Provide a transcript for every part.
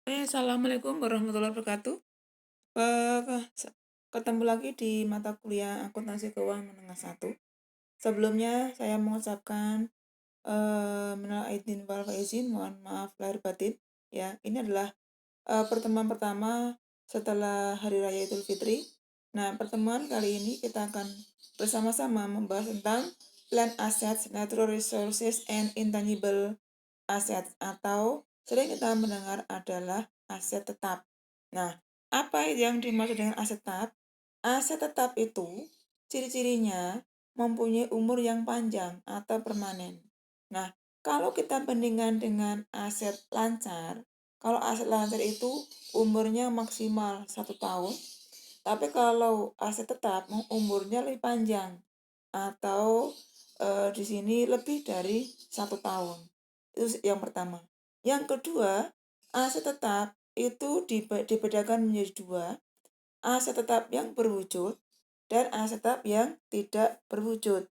Assalamualaikum warahmatullahi wabarakatuh. Ketemu lagi di mata kuliah akuntansi keuangan menengah 1. Sebelumnya saya mengucapkan minal aidin wal faizin, mohon maaf lahir batin. Ya, ini adalah pertemuan pertama setelah Hari Raya Idul Fitri. Nah, pertemuan kali ini kita akan bersama-sama membahas tentang Plan Assets, Natural Resources, and Intangible Assets, atau sering kita mendengar adalah aset tetap. Nah, apa yang dimaksud dengan aset tetap? Aset tetap itu ciri-cirinya mempunyai umur yang panjang atau permanen. Nah, kalau kita bandingkan dengan aset lancar, kalau aset lancar itu umurnya maksimal 1 tahun, tapi kalau aset tetap umurnya lebih panjang atau di sini lebih dari 1 tahun. Itu yang pertama. Yang kedua, aset tetap itu dibedakan menjadi dua, aset tetap yang berwujud dan aset tetap yang tidak berwujud.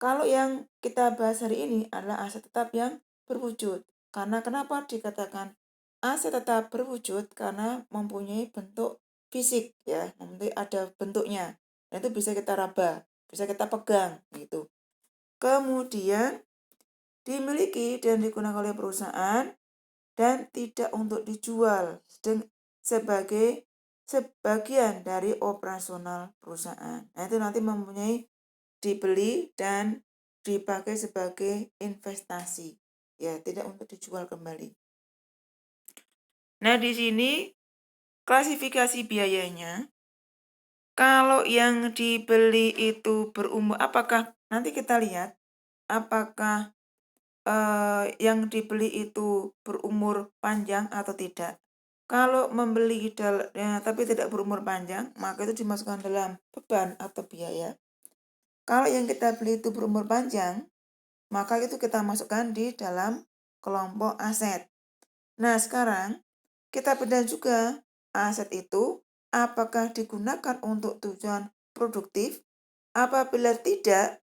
Kalau yang kita bahas hari ini adalah aset tetap yang berwujud. Karena kenapa dikatakan aset tetap berwujud? Karena mempunyai bentuk fisik, ya, mempunyai ada bentuknya. Dan itu bisa kita raba, bisa kita pegang gitu. Kemudian dimiliki dan digunakan oleh perusahaan dan tidak untuk dijual sebagai sebagian dari operasional perusahaan. Nah, itu nanti mempunyai dibeli dan dipakai sebagai investasi. Ya, tidak untuk dijual kembali. Nah, di sini klasifikasi biayanya. Kalau yang dibeli itu berumur, apakah nanti kita lihat apakah yang dibeli itu berumur panjang atau tidak. Kalau membeli tapi tidak berumur panjang, maka itu dimasukkan dalam beban atau biaya. Kalau yang kita beli itu berumur panjang, maka itu kita masukkan di dalam kelompok aset. Nah, sekarang kita bedah juga aset itu apakah digunakan untuk tujuan produktif. Apabila tidak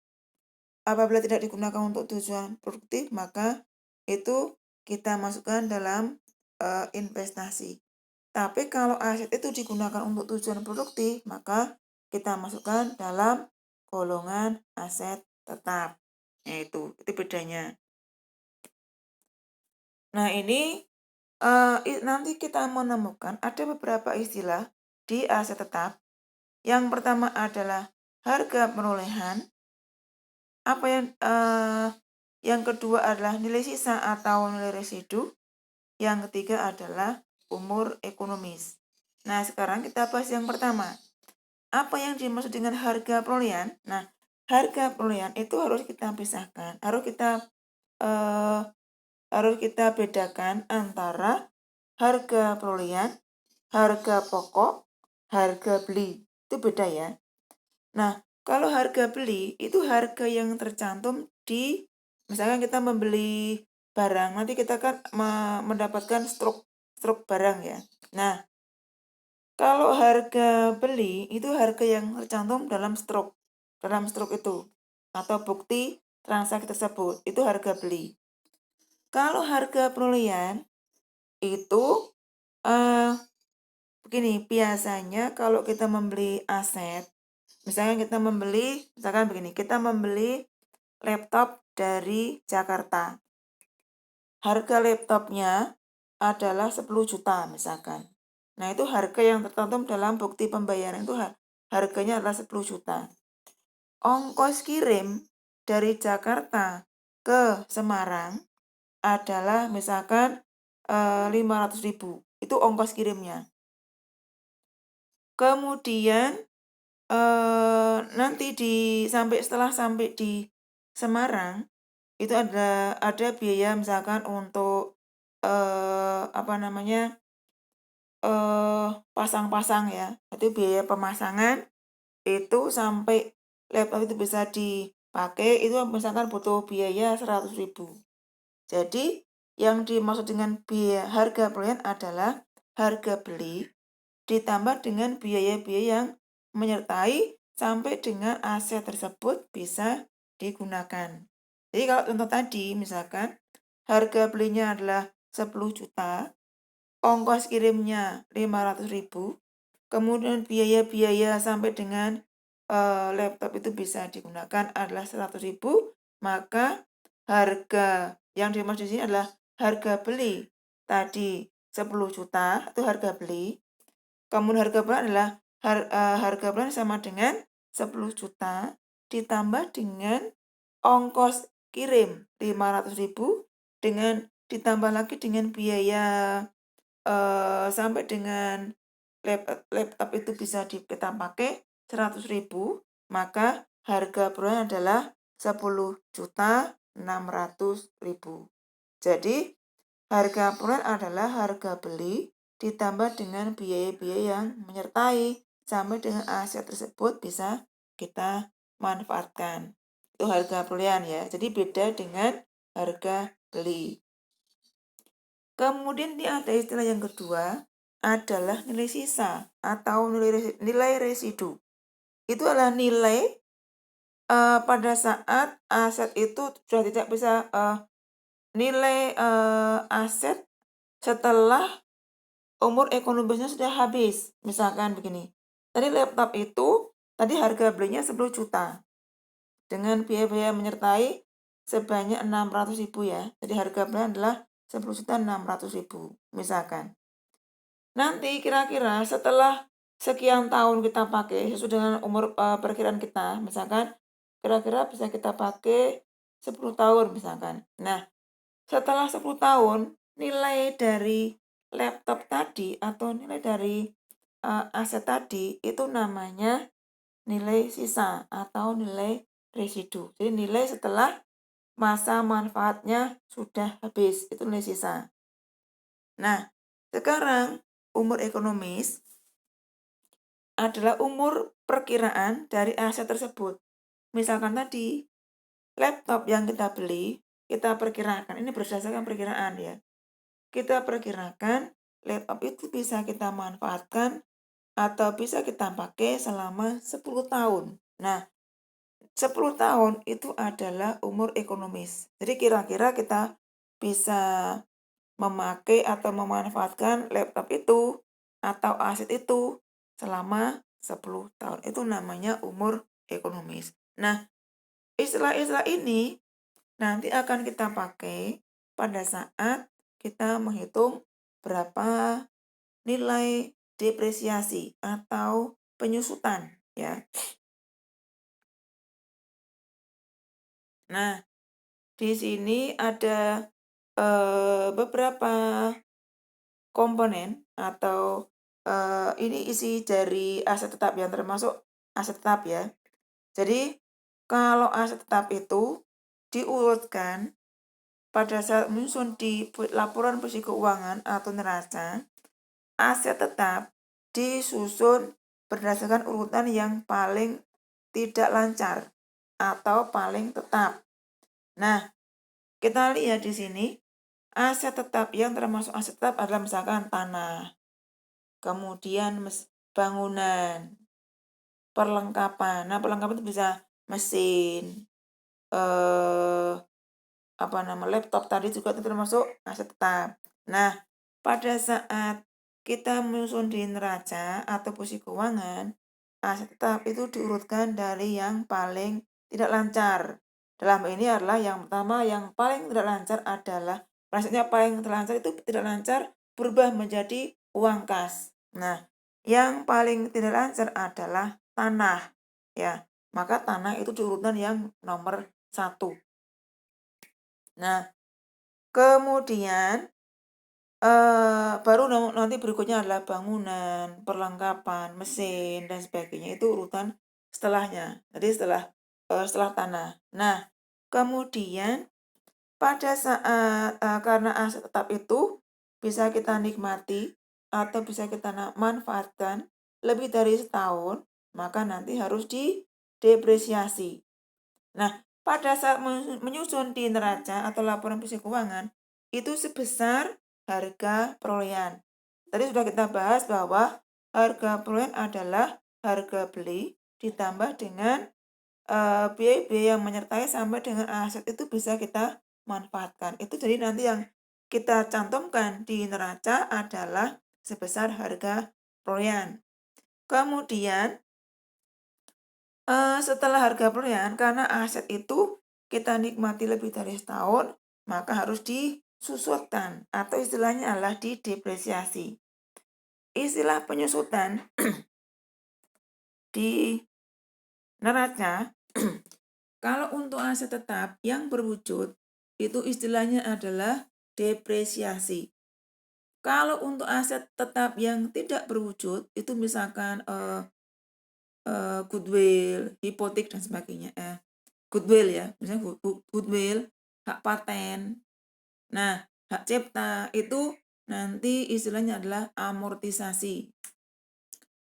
digunakan untuk tujuan produktif, maka itu kita masukkan dalam investasi. Tapi kalau aset itu digunakan untuk tujuan produktif, maka kita masukkan dalam golongan aset tetap. Itu bedanya. Nah, ini nanti kita menemukan ada beberapa istilah di aset tetap. Yang pertama adalah harga perolehan. Yang kedua adalah nilai sisa atau nilai residu. Yang ketiga adalah umur ekonomis. Nah, sekarang kita bahas yang pertama. Apa yang dimaksud dengan harga perolehan? Nah, harga perolehan itu harus kita pisahkan, harus kita bedakan antara harga perolehan, harga pokok, harga beli. Itu beda ya. Nah, kalau harga beli itu harga yang tercantum di, misalkan kita membeli barang, nanti kita kan mendapatkan struk barang ya. Nah, kalau harga beli itu harga yang tercantum dalam struk itu atau bukti transaksi tersebut, itu harga beli. Kalau harga perolehan itu begini, biasanya kalau kita membeli aset, misalkan kita membeli laptop dari Jakarta. Harga laptopnya adalah 10 juta misalkan. Nah, itu harga yang tercantum dalam bukti pembayaran itu harganya adalah 10 juta. Ongkos kirim dari Jakarta ke Semarang adalah misalkan 500.000. Itu ongkos kirimnya. Kemudian nanti setelah sampai di Semarang itu ada biaya misalkan untuk pasang-pasang ya. Itu biaya pemasangan itu sampai laptop itu bisa dipakai itu misalkan butuh biaya 100.000. Jadi yang dimaksud dengan biaya harga perolehan adalah harga beli ditambah dengan biaya-biaya yang menyertai sampai dengan aset tersebut bisa digunakan. Jadi kalau contoh tadi misalkan harga belinya adalah 10 juta, ongkos kirimnya 500.000, kemudian biaya-biaya sampai dengan laptop itu bisa digunakan adalah 100.000, maka harga yang dimaksud di sini adalah harga beli tadi 10 juta itu harga beli. Kemudian harga bulan adalah harga bulan sama dengan 10 juta ditambah dengan ongkos kirim 500.000 dengan ditambah lagi dengan biaya sampai dengan laptop itu bisa kita pakai 100.000, maka harga bulan adalah 10.600.000. Jadi harga bulan adalah harga beli ditambah dengan biaya-biaya yang menyertai sampai dengan aset tersebut bisa kita manfaatkan. Itu harga bulan ya. Jadi beda dengan harga beli. Kemudian ada istilah yang kedua adalah nilai sisa atau nilai residu. Itu adalah nilai pada saat aset itu sudah tidak bisa nilai aset setelah umur ekonomisnya sudah habis. Misalkan begini, tadi laptop itu tadi harga belinya 10 juta dengan biaya-biaya menyertai sebanyak 600.000 ya. Jadi harga belinya adalah 10.600.000 misalkan. Nanti kira-kira setelah sekian tahun kita pakai sesuai dengan umur perkiraan kita, misalkan kira-kira bisa kita pakai 10 tahun misalkan. Nah, setelah 10 tahun nilai dari laptop tadi atau nilai dari aset tadi itu namanya nilai sisa atau nilai residu. Jadi nilai setelah masa manfaatnya sudah habis, itu nilai sisa. Nah, sekarang umur ekonomis adalah umur perkiraan dari aset tersebut. Misalkan tadi laptop yang kita beli, kita perkirakan, ini berdasarkan perkiraan ya. Kita perkirakan laptop itu bisa kita manfaatkan atau bisa kita pakai selama 10 tahun. Nah, 10 tahun itu adalah umur ekonomis. Jadi kira-kira kita bisa memakai atau memanfaatkan laptop itu atau aset itu selama 10 tahun. Itu namanya umur ekonomis. Nah, istilah-istilah ini nanti akan kita pakai pada saat kita menghitung berapa nilai depresiasi atau penyusutan ya. Nah, di sini ada beberapa komponen atau ini isi dari aset tetap yang termasuk aset tetap ya. Jadi kalau aset tetap itu diurutkan pada saat menyusun di laporan posisi keuangan atau neraca, aset tetap disusun berdasarkan urutan yang paling tidak lancar atau paling tetap. Nah, kita lihat di sini aset tetap yang termasuk aset tetap adalah misalkan tanah, kemudian bangunan, perlengkapan. Nah, perlengkapan itu bisa mesin, laptop tadi juga itu termasuk aset tetap. Nah, pada saat kita menyusun di neraca atau posisi keuangan, aset tetap itu diurutkan dari yang paling tidak lancar. Dalam ini adalah yang pertama, yang paling tidak lancar adalah, maksudnya paling terlancar itu tidak lancar berubah menjadi uang kas. Nah, yang paling tidak lancar adalah tanah. Ya, maka tanah itu diurutkan yang nomor 1. Nah, kemudian baru nanti berikutnya adalah bangunan, perlengkapan, mesin, dan sebagainya. Itu urutan setelahnya. Jadi setelah tanah. Nah, kemudian pada saat karena aset tetap itu bisa kita nikmati atau bisa kita manfaatkan lebih dari setahun, maka nanti harus didepresiasi. Nah, pada saat menyusun di neraca atau laporan posisi keuangan, itu sebesar harga perolehan. Tadi sudah kita bahas bahwa harga perolehan adalah harga beli ditambah dengan biaya-biaya yang menyertai sampai dengan aset itu bisa kita manfaatkan. Itu jadi nanti yang kita cantumkan di neraca adalah sebesar harga perolehan. Kemudian setelah harga perolehan, karena aset itu kita nikmati lebih dari setahun, maka harus disusutkan atau istilahnya adalah didepresiasi. Istilah penyusutan di neraca kalau untuk aset tetap yang berwujud itu istilahnya adalah depresiasi. Kalau untuk aset tetap yang tidak berwujud itu misalkan goodwill, hipotek dan sebagainya. Goodwill ya, misalnya goodwill, hak paten. Nah, hak cipta itu nanti istilahnya adalah amortisasi.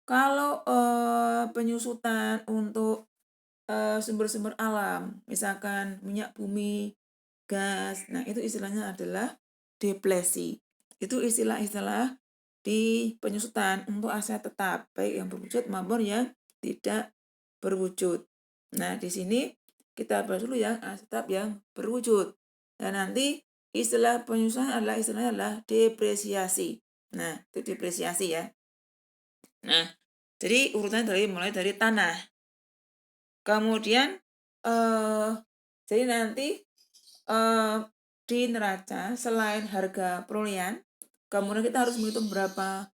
Kalau penyusutan untuk sumber-sumber alam, misalkan minyak bumi, gas, nah itu istilahnya adalah depresi. Itu istilah-istilah di penyusutan untuk aset tetap, baik yang berwujud maupun yang tidak berwujud. Nah, di sini kita bahas dulu yang aset tetap yang berwujud. Dan nanti istilah penyusutan istilahnya adalah depresiasi. Nah, itu depresiasi ya. Nah, jadi urutan mulai dari tanah. Kemudian jadi nanti di neraca selain harga perolehan, kemudian kita harus menghitung berapa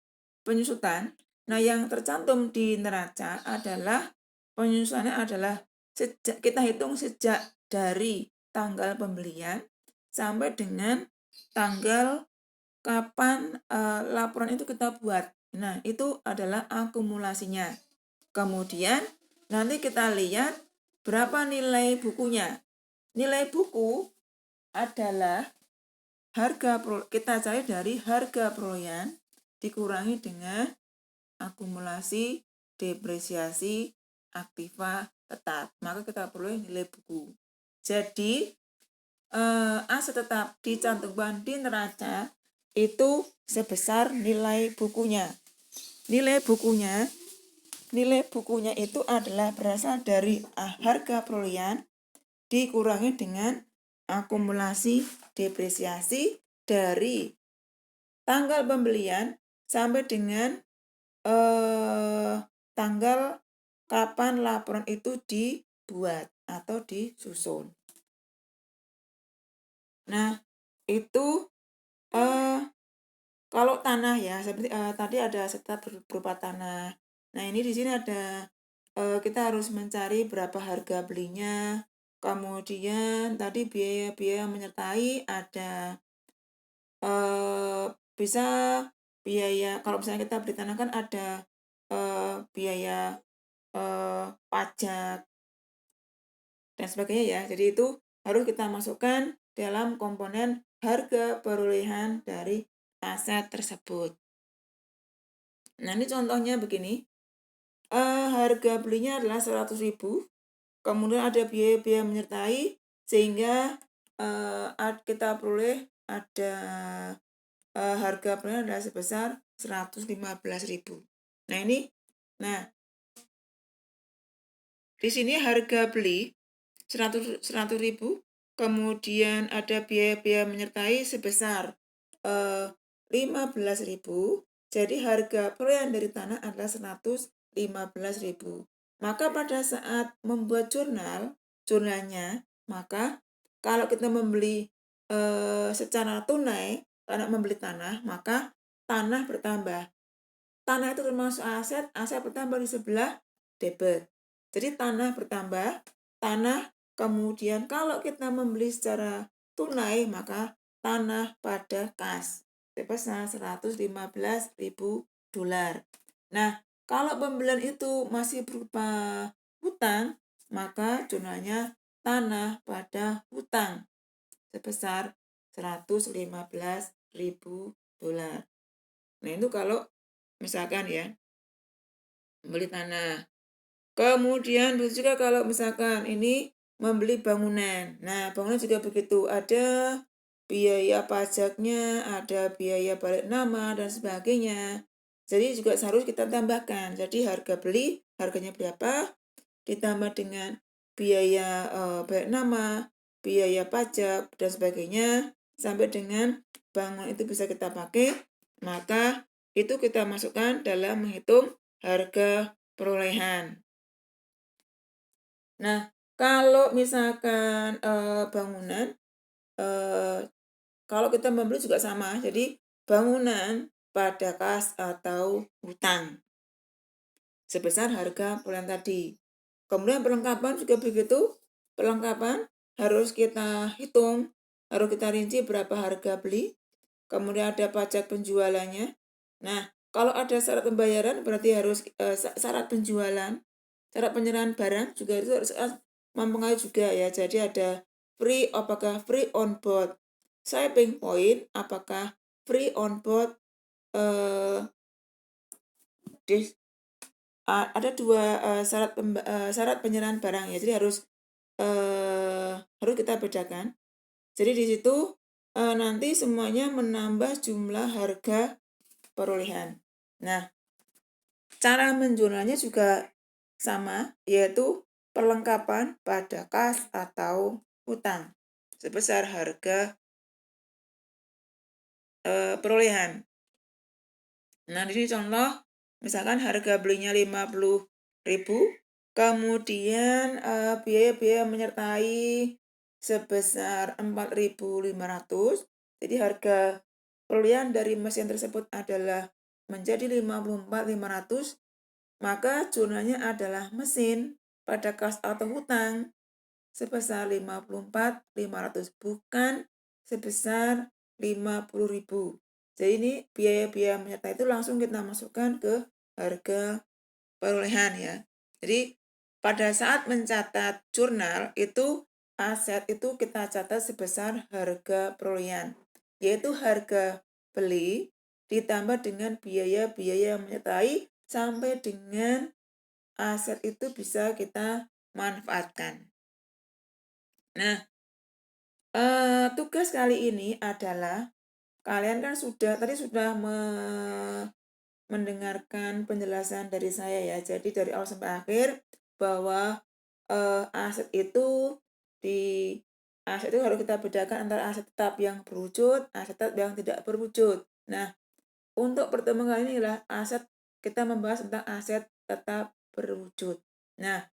penyusutan. Nah, yang tercantum di neraca adalah penyusutannya adalah kita hitung sejak dari tanggal pembelian sampai dengan tanggal kapan laporan itu kita buat. Nah, itu adalah akumulasinya. Kemudian nanti kita lihat berapa nilai bukunya. Nilai buku adalah kita cari dari harga perolehan dikurangi dengan akumulasi, depresiasi, aktiva, tetap. Maka kita peroleh nilai buku. Jadi aset tetap dicantumkan di neraca itu sebesar nilai bukunya. Nilai bukunya itu adalah berasal dari harga perolehan dikurangi dengan akumulasi depresiasi dari tanggal pembelian sampai dengan tanggal kapan laporan itu dibuat atau disusun. Nah, itu kalau tanah ya, seperti tadi ada serta berupa tanah. Nah, ini di sini ada kita harus mencari berapa harga belinya. Kemudian tadi biaya-biaya menyertai ada bisa biaya, kalau misalnya kita beli tanah kan ada biaya pajak dan sebagainya ya. Jadi itu harus kita masukkan dalam komponen harga perolehan dari aset tersebut. Nah, ini contohnya begini. Harga belinya adalah 100.000. Kemudian ada biaya-biaya menyertai sehingga kita peroleh ada harga perolehan adalah sebesar 115.000. Nah, di sini harga beli 100.000, kemudian ada biaya-biaya menyertai sebesar 15.000. Jadi harga perolehan dari tanah adalah 115.000. Maka pada saat membuat jurnalnya, maka kalau kita membeli secara tunai, karena membeli tanah, maka tanah bertambah. Tanah itu termasuk aset bertambah di sebelah debit. Jadi tanah bertambah, kemudian kalau kita membeli secara tunai, maka tanah pada kas sebesar $115.000. Nah, kalau pembelian itu masih berupa hutang, maka jurnalnya tanah pada hutang sebesar $115.000. Nah, itu kalau misalkan ya membeli tanah. Kemudian juga kalau misalkan ini membeli bangunan. Nah, bangunan juga begitu, ada biaya pajaknya, ada biaya balik nama dan sebagainya. Jadi juga harus kita tambahkan. Jadi harga beli, harganya berapa, ditambah dengan biaya balik nama, biaya pajak dan sebagainya. sampai dengan bangun itu bisa kita pakai, maka itu kita masukkan dalam menghitung harga perolehan. Nah, kalau misalkan bangunan, kalau kita membeli juga sama. Jadi bangunan pada kas atau hutang sebesar harga perolehan tadi. Kemudian perlengkapan juga begitu. Perlengkapan harus kita hitung, harus kita rinci berapa harga beli. Kemudian ada pajak penjualannya. Nah, kalau ada syarat pembayaran berarti harus syarat penjualan, syarat penyerahan barang juga itu harus mempengaruhi juga ya. Jadi ada apakah free on board shipping point, apakah free on board ada dua syarat penyerahan barang ya. Jadi harus kita bedakan. Jadi di situ nanti semuanya menambah jumlah harga perolehan. Nah, cara menjualnya juga sama, yaitu perlengkapan pada kas atau hutang sebesar harga perolehan. Nah, di sini contoh, misalkan harga belinya 50.000, kemudian biaya-biaya menyertai sebesar 4.500. Jadi harga perolehan dari mesin tersebut adalah menjadi 54.500, maka jurnalnya adalah mesin pada kas atau hutang sebesar 54.500, bukan sebesar 50.000. Jadi ini biaya-biaya menyertai itu langsung kita masukkan ke harga perolehan ya. Jadi pada saat mencatat jurnal itu aset itu kita catat sebesar harga perolehan, yaitu harga beli ditambah dengan biaya-biaya yang menyertai sampai dengan aset itu bisa kita manfaatkan. Nah, tugas kali ini adalah kalian kan tadi sudah mendengarkan penjelasan dari saya ya. Jadi dari awal sampai akhir bahwa aset itu harus kita bedakan antara aset tetap yang berwujud, aset tetap yang tidak berwujud. Nah, untuk pertemuan kali ini adalah kita membahas tentang aset tetap berwujud. Nah,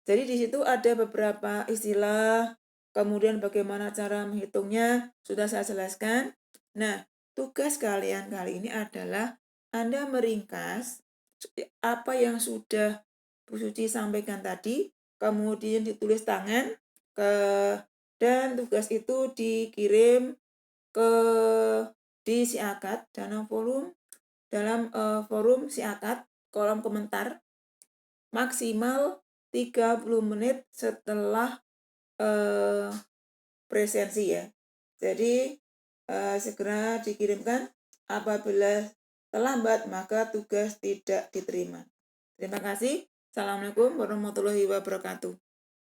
jadi di situ ada beberapa istilah, kemudian bagaimana cara menghitungnya sudah saya jelaskan. Nah, tugas kalian kali ini adalah Anda meringkas apa yang sudah Bu Suci sampaikan tadi, kemudian ditulis tangan dan tugas itu dikirim ke di Siakat dalam forum Siakat kolom komentar maksimal 30 menit setelah presensi ya. Jadi segera dikirimkan, apabila terlambat maka tugas tidak diterima. Terima kasih. Assalamualaikum warahmatullahi wabarakatuh.